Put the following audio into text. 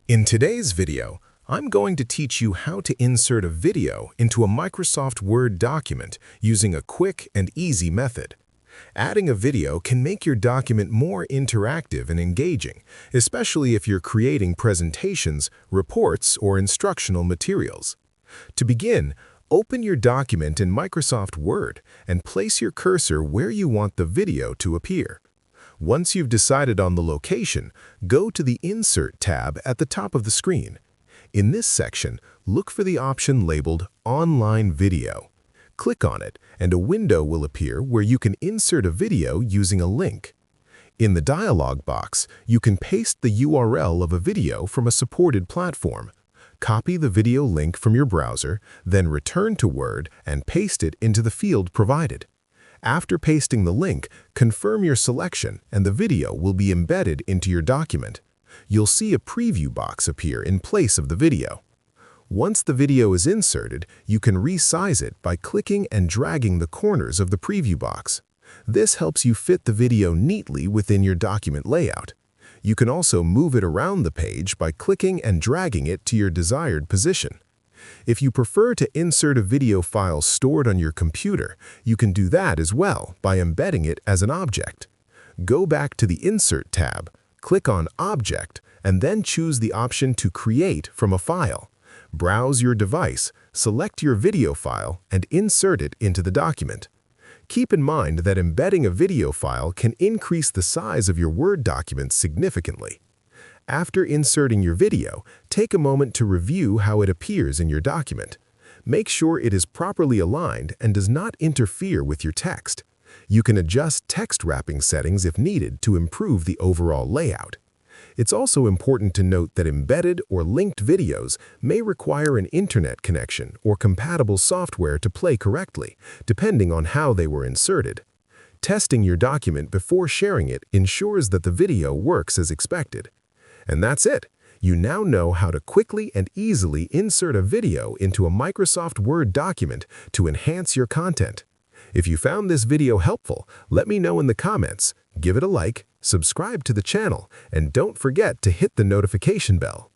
In today's video, I'm going to teach you how to insert a video into a Microsoft Word document using a quick and easy method. Adding a video can make your document more interactive and engaging, especially if you're creating presentations, reports, or instructional materials. To begin, open your document in Microsoft Word and place your cursor where you want the video to appear. Once you've decided on the location, go to the Insert tab at the top of the screen. In this section, look for the option labeled Online Video. Click on it, and a window will appear where you can insert a video using a link. In the dialog box, you can paste the URL of a video from a supported platform. Copy the video link from your browser, then return to Word and paste it into the field provided. After pasting the link, confirm your selection and the video will be embedded into your document. You'll see a preview box appear in place of the video. Once the video is inserted, you can resize it by clicking and dragging the corners of the preview box. This helps you fit the video neatly within your document layout. You can also move it around the page by clicking and dragging it to your desired position. If you prefer to insert a video file stored on your computer, you can do that as well by embedding it as an object. Go back to the Insert tab, click on Object, and then choose the option to Create from a file. Browse your device, select your video file, and insert it into the document. Keep in mind that embedding a video file can increase the size of your Word document significantly. After inserting your video, take a moment to review how it appears in your document. Make sure it is properly aligned and does not interfere with your text. You can adjust text wrapping settings if needed to improve the overall layout. It's also important to note that embedded or linked videos may require an internet connection or compatible software to play correctly, depending on how they were inserted. Testing your document before sharing it ensures that the video works as expected. And that's it. You now know how to quickly and easily insert a video into a Microsoft Word document to enhance your content. If you found this video helpful, let me know in the comments, give it a like, subscribe to the channel, and don't forget to hit the notification bell.